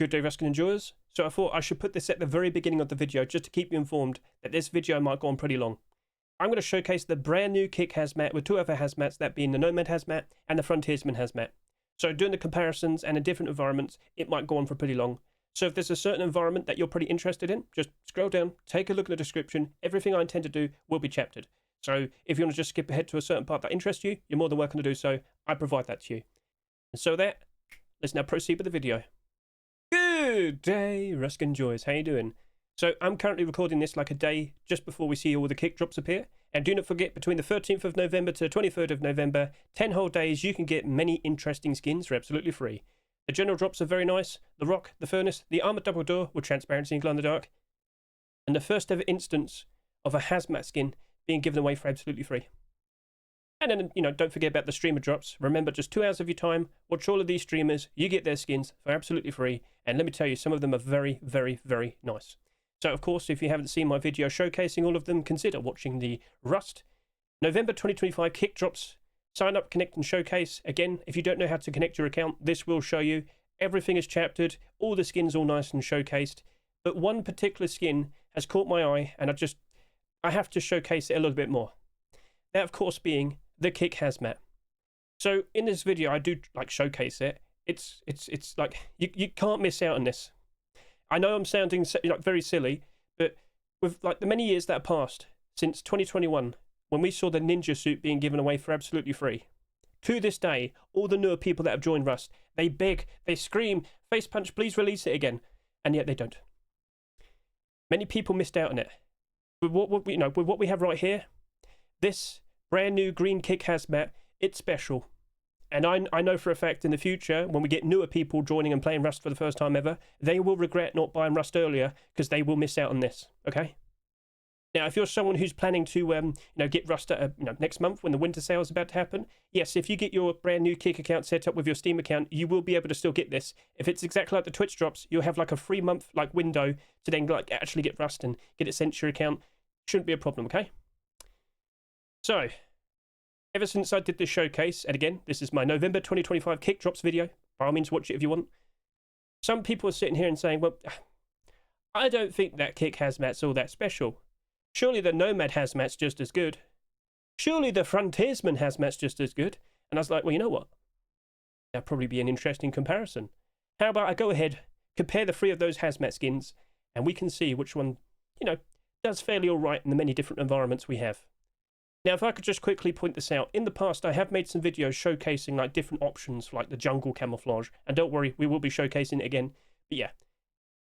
Good day, Ruskin enjoyers. So I thought I should put this at the very beginning of the video just to keep you informed that this video might go on pretty long. I'm going to showcase the brand new kit hazmat with two other hazmats, that being the Nomad hazmat and the Frontiersman hazmat. So doing the comparisons and in different environments, it might go on for pretty long. So if there's a certain environment that you're pretty interested in, just scroll down, take a look at the description. Everything I intend to do will be chaptered. So if you want to just skip ahead to a certain part that interests you, you're more than welcome to do so. I provide that to you. And so let's now proceed with the video. Good day, Ruskin Joys. How you doing? So I'm currently recording this like a day just before we see all the kick drops appear. And do not forget, between the 13th of November to the 23rd of November, 10 whole days, you can get many interesting skins for absolutely free. The general drops are very nice. The Rock, the Furnace, the Armored Double Door with Transparency and Glow in the Dark. And the first ever instance of a Hazmat skin being given away for absolutely free. And then, don't forget about the streamer drops. Remember, just 2 hours of your time, watch all of these streamers, you get their skins for absolutely free. And let me tell you, some of them are very, very, very nice. So, of course, if you haven't seen my video showcasing all of them, consider watching the Rust November 2025 kick drops. Sign up, connect, and showcase. Again, if you don't know how to connect your account, this will show you. Everything is chaptered, all the skins all nice and showcased. But one particular skin has caught my eye, and I have to showcase it a little bit more. That, of course, being the kick hazmat. So in this video, I do showcase it. It's like you can't miss out on this. I know I'm sounding very silly, but with the many years that have passed since 2021, when we saw the ninja suit being given away for absolutely free, to this day, all the newer people that have joined Rust, they beg, they scream, face punch, please release it again, and yet they don't. Many people missed out on it. With what we have right here, this brand new green kick hazmat, it's special. And I know for a fact in the future, when we get newer people joining and playing Rust for the first time ever, they will regret not buying Rust earlier because they will miss out on this, okay? Now, if you're someone who's planning to get Rust next month when the winter sale is about to happen, yes, if you get your brand new kick account set up with your Steam account, you will be able to still get this. If it's exactly like the Twitch drops, you'll have a 3-month window to then actually get Rust and get it sent to your account. Shouldn't be a problem, okay? So, ever since I did this showcase, and again, this is my November 2025 kick drops video, by all means watch it if you want, some people are sitting here and saying, well, I don't think that kick hazmat's all that special. Surely the Nomad hazmat's just as good. Surely the Frontiersman hazmat's just as good. And I was like, well, you know what? That'd probably be an interesting comparison. How about I go ahead, compare the 3 of those hazmat skins, and we can see which one, does fairly all right in the many different environments we have. Now, if I could just quickly point this out, in the past I have made some videos showcasing different options like the jungle camouflage, and don't worry, we will be showcasing it again. But yeah,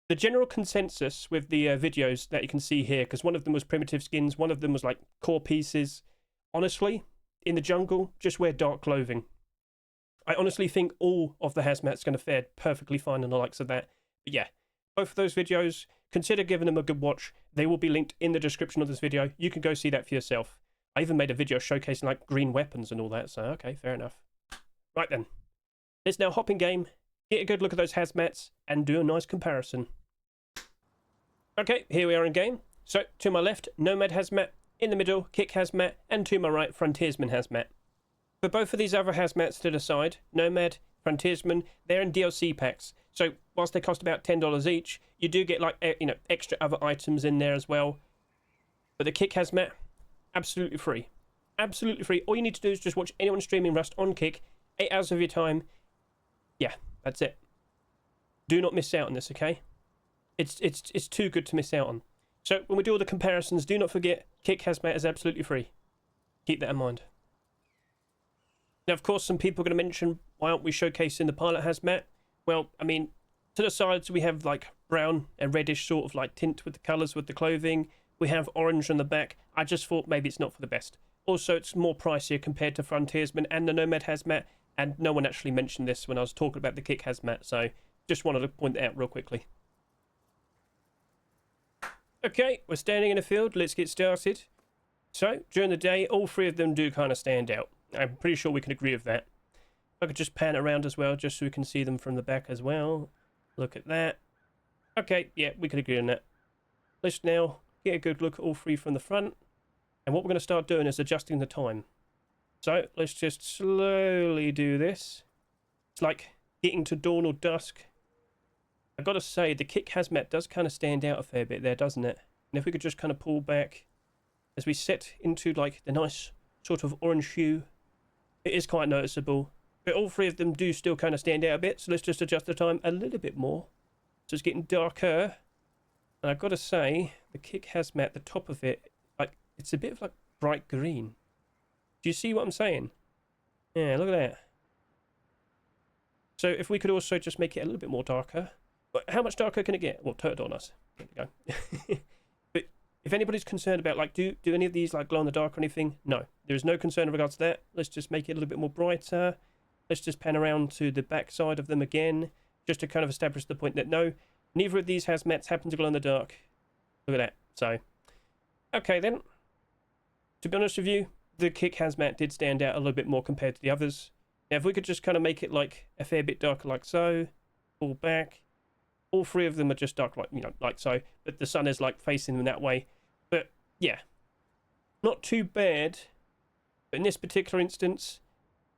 the general consensus with the videos that you can see here, because one of them was primitive skins, one of them was core pieces. Honestly, in the jungle, just wear dark clothing. I honestly think all of the hazmats going to fare perfectly fine on the likes of that. But yeah, both of those videos, consider giving them a good watch. They will be linked in the description of this video. You can go see that for yourself. I even made a video showcasing green weapons and all that, so okay, fair enough. Right then, let's now hop in game, get a good look at those hazmats, and do a nice comparison. Okay, here we are in game. So, to my left, Nomad hazmat, in the middle, kick hazmat, and to my right, Frontiersman hazmat. For both of these other hazmats to the side, Nomad, Frontiersman, they're in DLC packs. So, whilst they cost about $10 each, you do get extra other items in there as well. But the kick hazmat, absolutely free. Absolutely free. All you need to do is just watch anyone streaming Rust on Kick, 8 hours of your time. Yeah, that's it. Do not miss out on this, okay? It's too good to miss out on. So when we do all the comparisons, do not forget Kick hazmat is absolutely free. Keep that in mind. Now, of course, some people are going to mention, why aren't we showcasing the pilot hazmat? Well, I mean, to the sides we have brown and reddish sort of tint with the colours with the clothing. We have orange on the back. I just thought maybe it's not for the best. Also, it's more pricier compared to Frontiersman and the Nomad hazmat, and no one actually mentioned this when I was talking about the kick hazmat, so just wanted to point that out real quickly. Okay, we're standing in a field. Let's get started. So, during the day, all 3 of them do kind of stand out. I'm pretty sure we can agree with that. I could just pan around as well, just so we can see them from the back as well. Look at that. Okay, yeah, we can agree on that. Let's now get a good look at all 3 from the front. And what we're going to start doing is adjusting the time. So, let's just slowly do this. It's like getting to dawn or dusk. I gotta say, the kick hazmat does kind of stand out a fair bit there, doesn't it? And if we could just kind of pull back as we set into like the nice sort of orange hue, it is quite noticeable. But all three of them do still kind of stand out a bit, so let's just adjust the time a little bit more. So it's getting darker. And I've got to say, the kick hazmat, the top of it, like it's a bit of like bright green. Do you see what I'm saying? Yeah, look at that. So if we could also just make it a little bit more darker. But how much darker can it get? Well, turned on us. There we go. But if anybody's concerned about like, do any of these like glow in the dark or anything? No, there is no concern in regards to that. Let's just make it a little bit more brighter. Let's just pan around to the back side of them again, just to kind of establish the point that no, neither of these hazmats happen to glow in the dark. Look at that. So, okay then. To be honest with you, the kick hazmat did stand out a little bit more compared to the others. Now, if we could just kind of make it like a fair bit darker like so, pull back. All three of them are just dark like, you know, like so, but the sun is like facing them that way. But yeah, not too bad. But in this particular instance,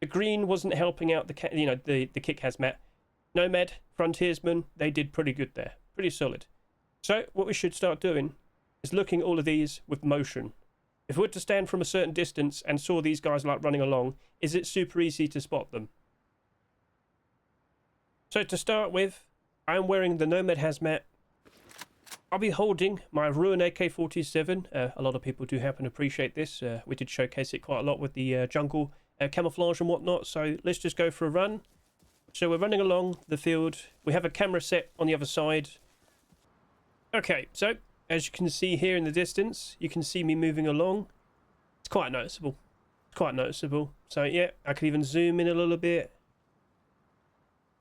the green wasn't helping out the kick hazmat. Nomad, Frontiersman, they did pretty good there. Pretty solid. So what we should start doing is looking at all of these with motion. If we were to stand from a certain distance and saw these guys like running along, is it super easy to spot them? So to start with, I'm wearing the Nomad Hazmat. I'll be holding my Ruin AK-47. A lot of people do happen to appreciate this. We did showcase it quite a lot with the jungle camouflage and whatnot. So let's just go for a run. So we're running along the field. We have a camera set on the other side. Okay, so as you can see here in the distance, you can see me moving along. It's quite noticeable. It's quite noticeable. So yeah, I can even zoom in a little bit.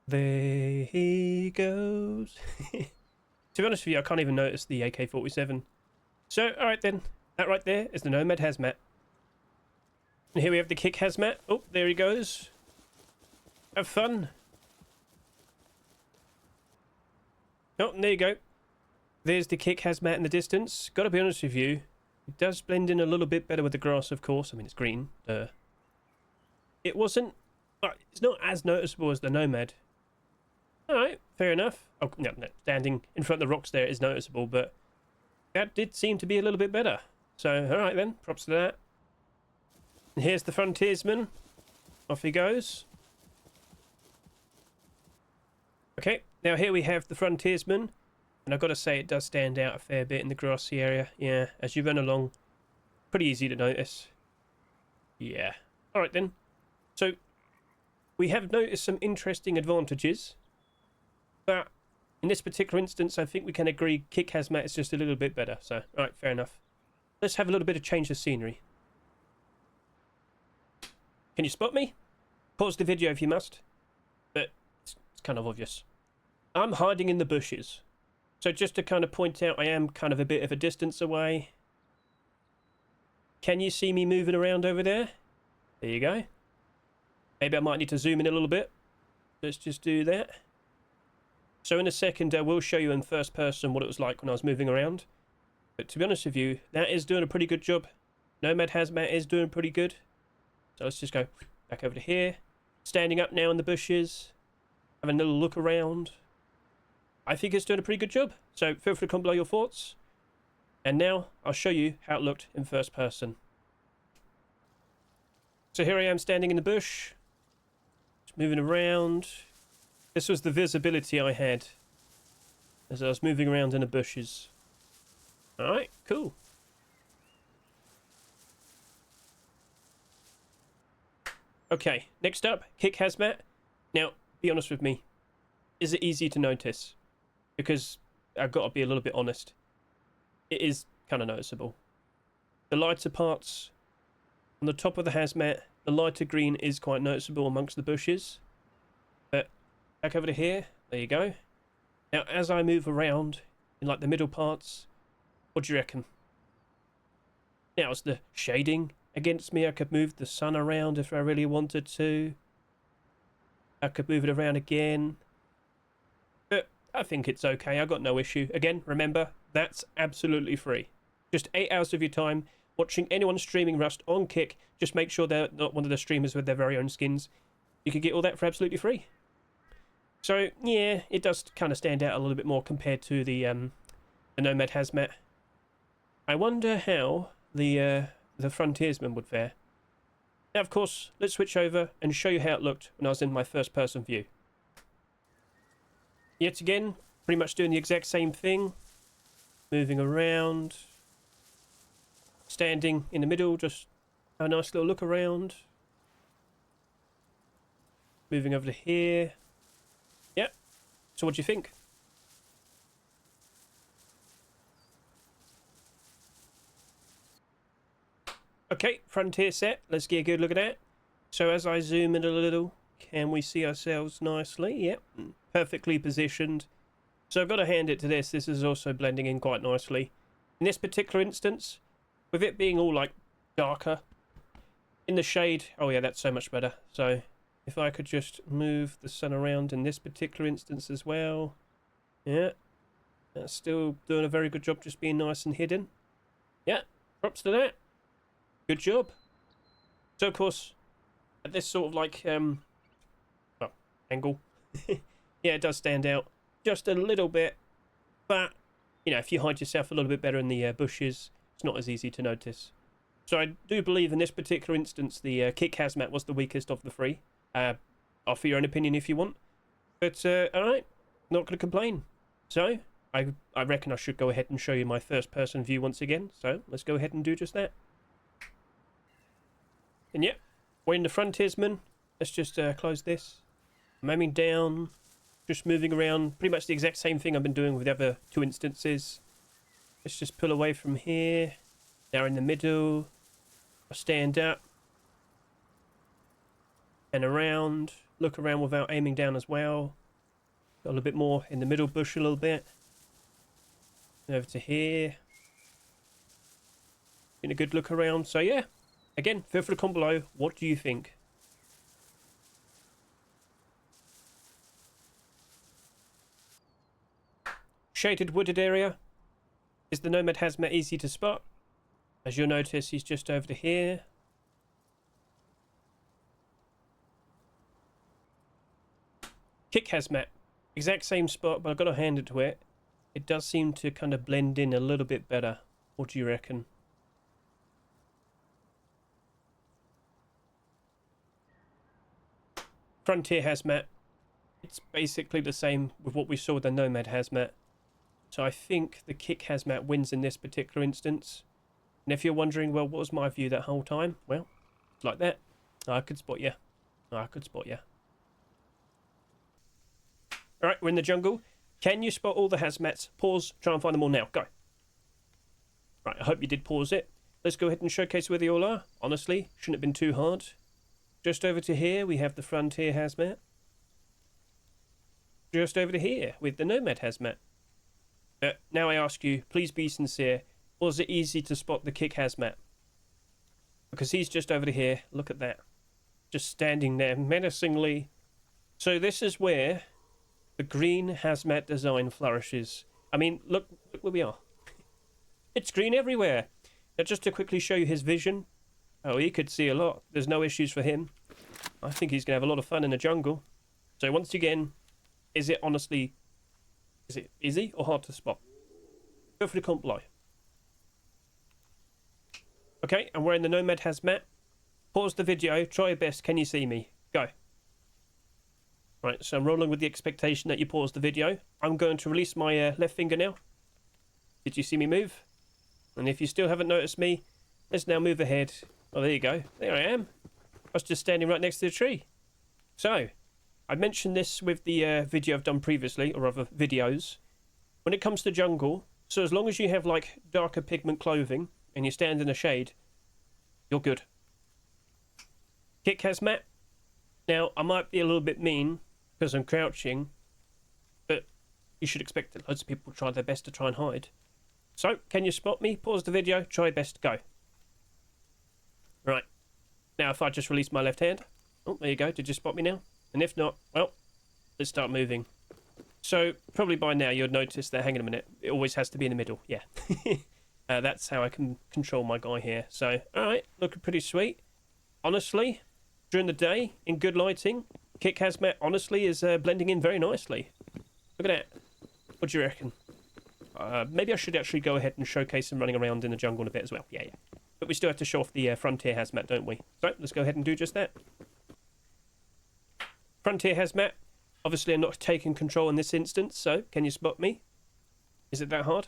There he goes. To be honest with you, I can't even notice the AK-47. So, alright then. That right there is the Nomad Hazmat. And here we have the kick hazmat. Oh, there he goes. Have fun. Oh, and there you go. There's the kick hazmat in the distance. Gotta be honest with you, it does blend in a little bit better with the grass, of course. I mean, it's green. It wasn't... it's not as noticeable as the Nomad. Alright, fair enough. Oh, no, standing in front of the rocks there is noticeable, but that did seem to be a little bit better. So, alright then, props to that. And here's the Frontiersman. Off he goes. Okay, now here we have the Frontiersman. And I've got to say, it does stand out a fair bit in the grassy area. Yeah, as you run along, pretty easy to notice. Yeah. Alright then. So, we have noticed some interesting advantages. But in this particular instance, I think we can agree kick hazmat is just a little bit better. So, alright, fair enough. Let's have a little bit of change of scenery. Can you spot me? Pause the video if you must. But it's kind of obvious. I'm hiding in the bushes. So just to kind of point out, I am kind of a bit of a distance away. Can you see me moving around over there? There you go. Maybe I might need to zoom in a little bit. Let's just do that. So in a second, I will show you in first person what it was like when I was moving around. But to be honest with you, that is doing a pretty good job. Nomad Hazmat is doing pretty good. So let's just go back over to here. Standing up now in the bushes. Having a little look around. I think it's doing a pretty good job. So feel free to comment below your thoughts. And now I'll show you how it looked in first person. So here I am standing in the bush. Just moving around. This was the visibility I had as I was moving around in the bushes. Alright, cool. Okay, next up, kick hazmat. Now, be honest with me. Is it easy to notice? Because I've got to be a little bit honest. It is kind of noticeable. The lighter parts on the top of the hazmat, the lighter green is quite noticeable amongst the bushes. But back over to here, there you go. Now, as I move around in like the middle parts, what do you reckon? Now, it's the shading against me. I could move the sun around if I really wanted to. I could move it around again. But I think it's okay. I got no issue. Again, remember, that's absolutely free. Just 8 hours of your time watching anyone streaming Rust on Kick. Just make sure they're not one of the streamers with their very own skins. You can get all that for absolutely free. So yeah, it does kind of stand out a little bit more compared to the Nomad Hazmat. I wonder how the Frontiersman would fare. Now, of course, let's switch over and show you how it looked when I was in my first-person view. Yet again, pretty much doing the exact same thing. Moving around. Standing in the middle, just a nice little look around. Moving over to here. Yep. So what do you think? Okay, frontier set. Let's get a good look at that. So as I zoom in a little, can we see ourselves nicely? Yep, perfectly positioned. So I've got to hand it to this. This is also blending in quite nicely. In this particular instance, with it being all like darker, in the shade, oh yeah, that's so much better. So if I could just move the sun around in this particular instance as well. Yeah, that's still doing a very good job just being nice and hidden. Yeah, props to that. Good job. So of course, at this sort of like well, angle, yeah, it does stand out just a little bit, but you know, if you hide yourself a little bit better in the bushes, it's not as easy to notice. So I do believe in this particular instance the Kick Hazmat was the weakest of the three. Offer your own opinion if you want, but alright, not going to complain. So I reckon I should go ahead and show you my first person view once again, so let's go ahead and do just that. And yep, we're in the Frontiersman. Let's just close this. I'm aiming down, just moving around, pretty much the exact same thing I've been doing with the other two instances. Let's just pull away from here. Now in the middle. I'll stand up. And around. Look around without aiming down as well. Got a little bit more in the middle bush a little bit. Over to here. Getting a good look around. So yeah. Again, feel free to comment below. What do you think? Shaded wooded area. Is the Nomad Hazmat easy to spot? As you'll notice, he's just over to here. Kick Hazmat. Exact same spot, but I've got to hand it to it. It does seem to kind of blend in a little bit better. What do you reckon? Frontier Hazmat. It's basically the same with what we saw with the Nomad Hazmat. So I think the Kick Hazmat wins in this particular instance. And if you're wondering, well, what was my view that whole time? Well, it's like that. I could spot you. I could spot you. Alright, we're in the jungle. Can you spot all the Hazmats? Pause, try and find them all now. Go. Right, I hope you did pause it. Let's go ahead and showcase where they all are. Honestly, shouldn't have been too hard. Just over to here, we have the Frontier Hazmat. Just over to here, with the Nomad Hazmat. Now I ask you, please be sincere, was it easy to spot the Kick Hazmat? Because he's just over to here, look at that. Just standing there menacingly. So this is where the green Hazmat design flourishes. I mean, look where we are. It's green everywhere. Now just to quickly show you his vision. Oh, he could see a lot. There's no issues for him. I think he's going to have a lot of fun in the jungle. So once again, is it easy or hard to spot? Feel free to comment below. Okay, and we're in the Nomad Hazmat. Pause the video, try your best, can you see me? Go. Right, so I'm rolling with the expectation that you pause the video. I'm going to release my left finger now. Did you see me move? And if you still haven't noticed me, let's now move ahead. Oh, there you go. There I am. I was just standing right next to the tree. So, I mentioned this with the video I've done previously, or other videos. When it comes to jungle, so as long as you have like darker pigment clothing and you stand in the shade, you're good. Kick Hazmat. Now, I might be a little bit mean because I'm crouching, but you should expect that loads of people try their best to try and hide. So, can you spot me? Pause the video, try your best, go. Right. Now, if I just release my left hand. Oh, there you go. Did you spot me now? And if not, well, let's start moving. So, probably by now you'll notice that, hang on a minute, it always has to be in the middle. Yeah. That's how I can control my guy here. So, alright, looking pretty sweet. Honestly, during the day, in good lighting, Kick Hazmat, honestly, is blending in very nicely. Look at that. What do you reckon? Maybe I should actually go ahead and showcase him running around in the jungle in a bit as well. Yeah. But we still have to show off the Frontier Hazmat, don't we? So, let's go ahead and do just that. Frontier Hazmat. Obviously, I'm not taking control in this instance, so can you spot me? Is it that hard?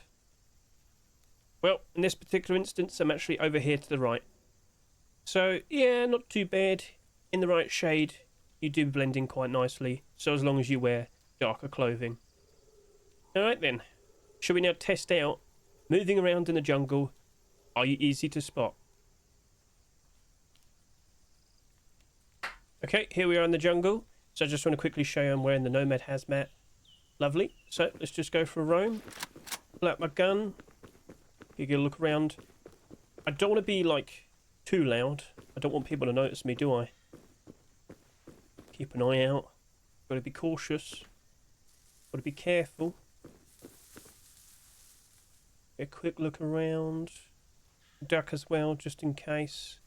Well, in this particular instance, I'm actually over here to the right. So, yeah, not too bad. In the right shade, you do blend in quite nicely, so as long as you wear darker clothing. Alright then, shall we now test out moving around in the jungle? Are you easy to spot? Okay, here we are in the jungle. So I just want to quickly show you I'm wearing the Nomad Hazmat. Lovely. So let's just go for a roam. Pull out my gun. You get a look around. I don't want to be like too loud. I don't want people to notice me, do I? Keep an eye out. Got to be cautious. Got to be careful. Get a quick look around. Duck as well, just in case.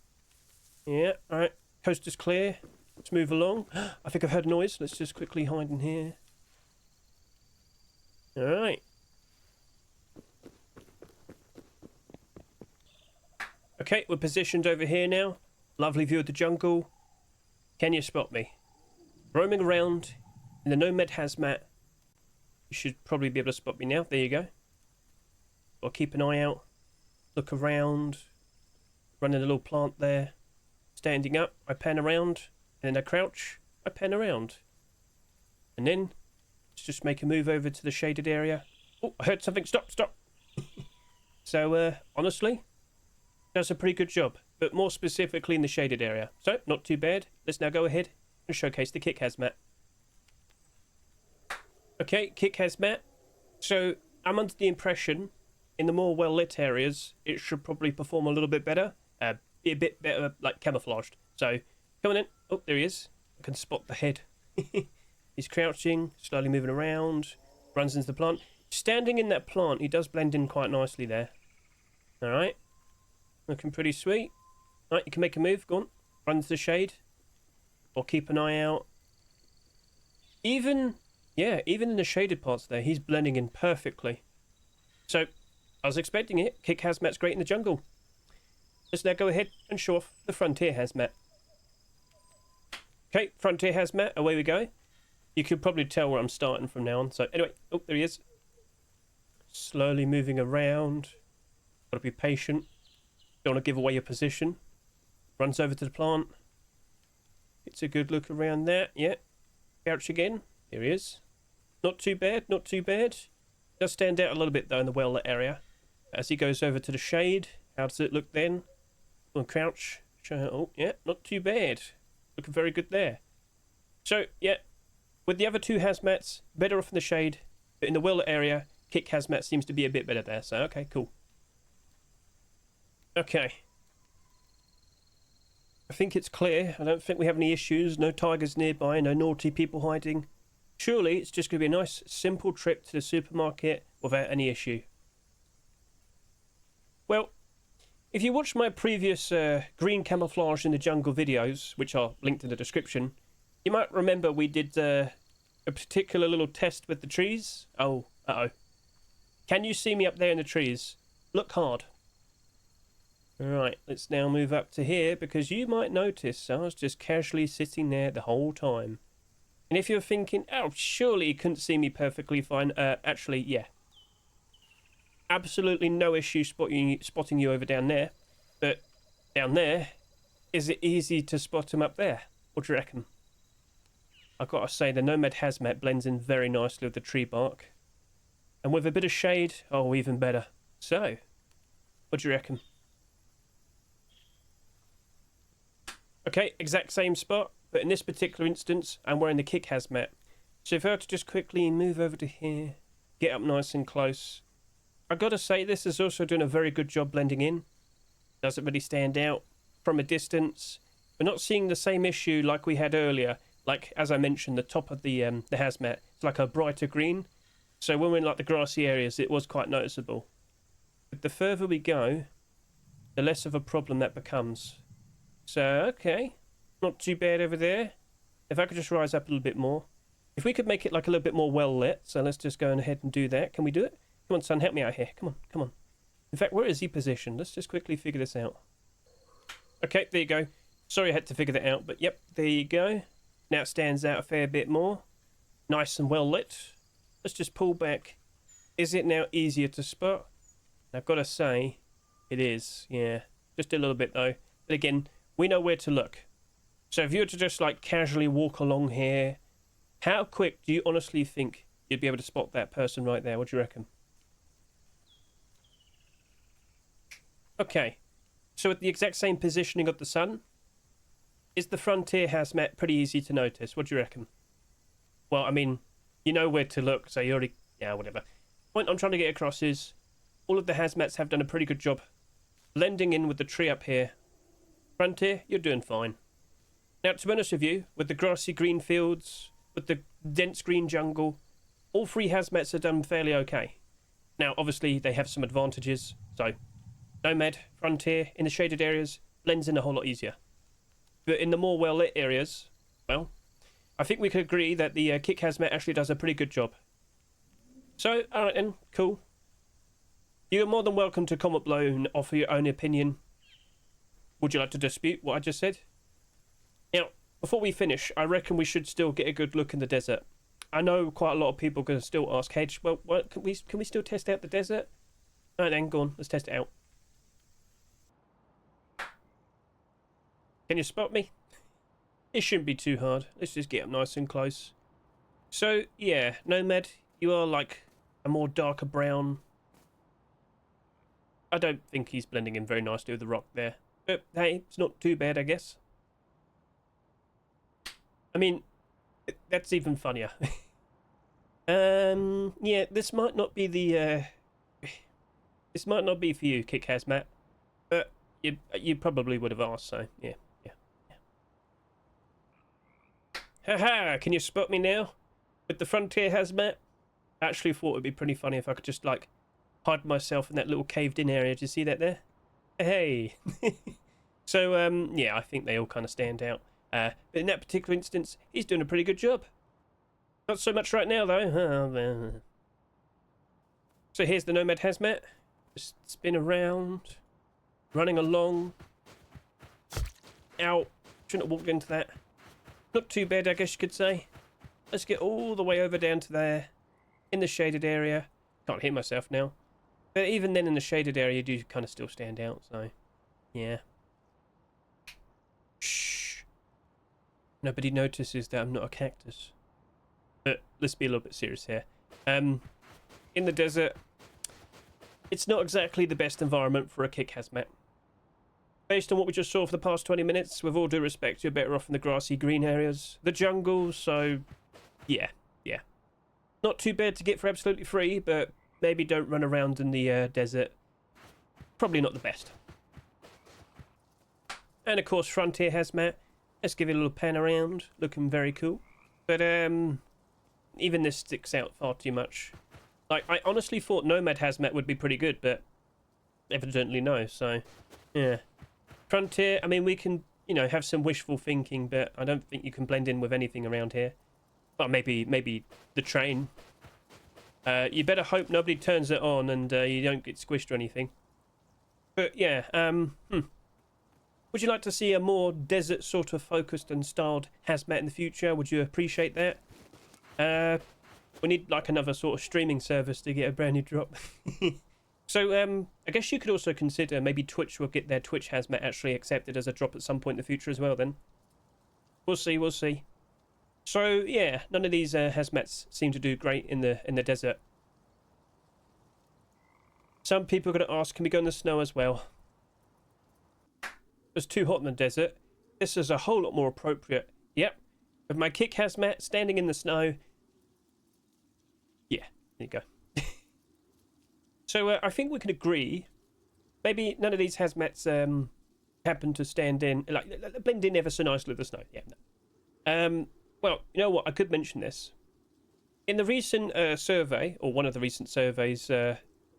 Yeah, alright. Coast is clear. Let's move along. I think I've heard a noise. Let's just quickly hide in here. Alright. Okay, we're positioned over here now. Lovely view of the jungle. Can you spot me? Roaming around in the Nomad Hazmat. You should probably be able to spot me now. There you go. I'll keep an eye out. Look around. Running a little plant there. Standing up, I pan around. And then I crouch, I pan around. And then, let's just make a move over to the shaded area. Oh, I heard something. Stop, stop. So, honestly, does a pretty good job. But more specifically in the shaded area. So, not too bad. Let's now go ahead and showcase the Kick Hazmat. Okay, Kick Hazmat. So, I'm under the impression, in the more well-lit areas, it should probably perform a little bit better. Be a bit better, like, camouflaged. So, coming in. Oh, there he is. I can spot the head. He's crouching, slowly moving around, runs into the plant. Standing in that plant, he does blend in quite nicely there. Alright. Looking pretty sweet. Alright, you can make a move. Go on. Run to the shade. Or keep an eye out. Even in the shaded parts there, he's blending in perfectly. So, I was expecting it. Kick Hazmat's great in the jungle. Let's now go ahead and show off the Frontier Hazmat. Okay, Frontier Hazmat, away we go. You could probably tell where I'm starting from now on. So anyway, oh, there he is. Slowly moving around. Got to be patient. Don't want to give away your position. Runs over to the plant. Gets a good look around there. Yeah. Crouch again. Here he is. Not too bad, not too bad. Does stand out a little bit though in the well-lit area. As he goes over to the shade, how does it look then? One crouch. Oh, yeah, not too bad. Looking very good there. So, yeah, with the other two Hazmats, better off in the shade. But in the well-lit area, Kick Hazmat seems to be a bit better there. So, okay, cool. Okay. I think it's clear. I don't think we have any issues. No tigers nearby, no naughty people hiding. Surely it's just going to be a nice, simple trip to the supermarket without any issue. Well, if you watched my previous green camouflage in the jungle videos, which are linked in the description, you might remember we did a particular little test with the trees. Oh, uh-oh. Can you see me up there in the trees? Look hard. Alright, let's now move up to here, because you might notice I was just casually sitting there the whole time. And if you're thinking, oh, surely you couldn't see me perfectly fine, actually, yeah. Absolutely no issue spotting you over down there. But down there, is it easy to spot him up there? What do you reckon? I've got to say, the Nomad Hazmat blends in very nicely with the tree bark. And with a bit of shade, oh, even better. So, what do you reckon? Okay, exact same spot, but in this particular instance, I'm wearing the Kick Hazmat. So if I were to just quickly move over to here, get up nice and close. I've got to say, this is also doing a very good job blending in. Doesn't really stand out from a distance. We're not seeing the same issue like we had earlier. Like, as I mentioned, the top of the Hazmat, it's like a brighter green. So when we're in like the grassy areas, it was quite noticeable. But the further we go, the less of a problem that becomes. So, okay, not too bad over there. if I could just rise up a little bit more. If we could make it like a little bit more well lit, so let's just go ahead and do that. Can we do it? Come on, son, help me out here. Come on, come on. In fact, where is he positioned? Let's just quickly figure this out. Okay, there you go. Sorry I had to figure that out, but yep, there you go. Now it stands out a fair bit more. Nice and well lit. Let's just pull back. Is it now easier to spot? I've got to say, it is, yeah. Just a little bit though. But again, we know where to look. So if you were to just like casually walk along here, how quick do you honestly think you'd be able to spot that person right there? What do you reckon? Okay, so at the exact same positioning of the sun, is the Frontier Hazmat pretty easy to notice? What do you reckon? Well, I mean, you know where to look, so you already... Yeah, whatever. The point I'm trying to get across is all of the Hazmats have done a pretty good job blending in with the tree up here. Frontier, you're doing fine. Now, to be honest with you, with the grassy green fields, with the dense green jungle, all three Hazmats are done fairly okay. Now, obviously, they have some advantages, so Nomad, Frontier, in the shaded areas, blends in a whole lot easier. But in the more well-lit areas, well, I think we could agree that the Kick Hazmat actually does a pretty good job. So, alright then, cool. You're more than welcome to comment below and offer your own opinion. Would you like to dispute what I just said? Now, before we finish, I reckon we should still get a good look in the desert. I know quite a lot of people are going to still ask, Hedge, well, can we still test out the desert? Alright then, go on, let's test it out. Can you spot me? It shouldn't be too hard. Let's just get up nice and close. So, yeah, Nomad, you are like a more darker brown. I don't think he's blending in very nicely with the rock there. But, hey, it's not too bad, I guess. I mean, that's even funnier. Yeah, this might not be the, this might not be for you, Kick Hazmat. But you probably would have asked, so, yeah. Haha, can you spot me now? With the Frontier Hazmat? I actually thought it would be pretty funny if I could just, like, hide myself in that little caved-in area. Do you see that there? Hey! So, yeah, I think they all kind of stand out. But in that particular instance, he's doing a pretty good job. Not so much right now, though. So here's the Nomad Hazmat. Just spin around. Running along. Ow. Shouldn't have walked into that. Not too bad, I guess you could say. Let's get all the way over down to there. In the shaded area. Can't hit myself now. But even then in the shaded area, you do kind of still stand out, so... Yeah. Shh. Nobody notices that I'm not a cactus. But let's be a little bit serious here. In the desert, it's not exactly the best environment for a Kick Hazmat. Based on what we just saw for the past 20 minutes, with all due respect, you're better off in the grassy green areas. The jungle, so... Yeah. Not too bad to get for absolutely free, but maybe don't run around in the desert. Probably not the best. And of course, Frontier Hazmat. Let's give it a little pan around. Looking very cool. But, even this sticks out far too much. Like, I honestly thought Nomad Hazmat would be pretty good, but evidently no, so... Yeah. Frontier, I mean, we can, you know, have some wishful thinking, but I don't think you can blend in with anything around here. Well, maybe the train. You better hope nobody turns it on and you don't get squished or anything. But yeah, would you like to see a more desert sort of focused and styled Hazmat in the future? Would you appreciate that? We need like another sort of streaming service to get a brand new drop. So, I guess you could also consider maybe Twitch will get their Twitch Hazmat actually accepted as a drop at some point in the future as well then. We'll see. So, yeah, none of these Hazmats seem to do great in the desert. Some people are going to ask, can we go in the snow as well? It's too hot in the desert. This is a whole lot more appropriate. Yep. With my Kick Hazmat standing in the snow. Yeah, there you go. So I think we can agree. Maybe none of these Hazmats happen to stand in, like blend in ever so nicely with the snow. Yeah. No. Well, you know what? I could mention this. In the recent survey, or one of the recent surveys,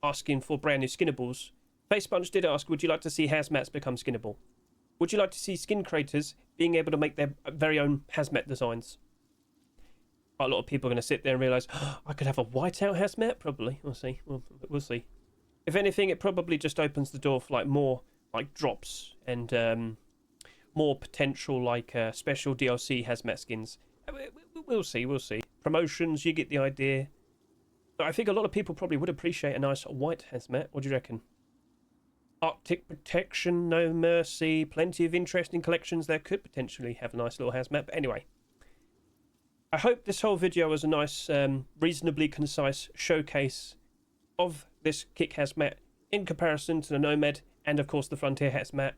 asking for brand new skinnables, FaceBunch did ask, would you like to see Hazmats become skinnable? Would you like to see skin creators being able to make their very own hazmat designs. Quite a lot of people are going to sit there and realise, oh, I could have a whiteout hazmat? Probably. We'll see. We'll see. If anything, it probably just opens the door for like more like drops and more potential like special DLC hazmat skins. We'll see. We'll see. Promotions, you get the idea. But I think a lot of people probably would appreciate a nice white hazmat. What do you reckon? Arctic protection, no mercy, plenty of interesting collections there could potentially have a nice little hazmat. But anyway, I hope this whole video was a nice, reasonably concise showcase of this kick hazmat in comparison to the Nomad and of course the Frontier hazmat.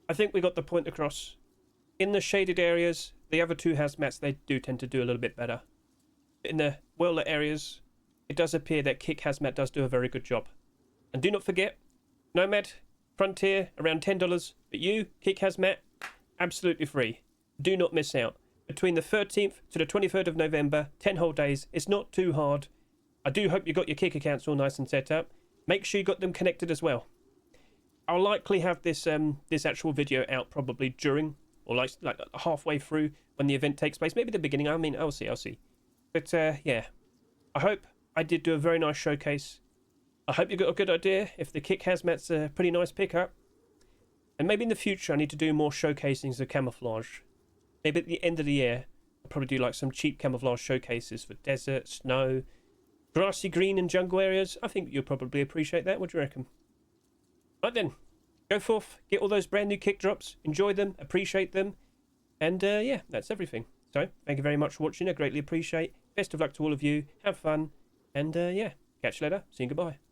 I think we got the point across. In the shaded areas, the other two hazmats, they do tend to do a little bit better. In the well-lit areas, it does appear that kick hazmat does do a very good job. And do not forget, Nomad, Frontier, around $10, but you, kick hazmat, absolutely free. Do not miss out. Between the 13th to the 23rd of November, 10 whole days. It's not too hard. I do hope you got your kick accounts all nice and set up. Make sure you got them connected as well. I'll likely have this this actual video out probably during or like halfway through when the event takes place. Maybe the beginning. I mean, I'll see. But yeah, I hope I did do a very nice showcase. I hope you got a good idea if the kick hazmat's a pretty nice pickup. And maybe in the future I need to do more showcasings of camouflage. Maybe at the end of the year I'll probably do like some cheap camouflage showcases for desert, snow, grassy green and jungle areas. I think you'll probably appreciate that. What do you reckon? Right then, go forth, get all those brand new kick drops, enjoy them, appreciate them, and yeah, that's everything. So, thank you very much for watching. I greatly appreciate. Best of luck to all of you. Have fun, and yeah, catch you later. See you. Goodbye.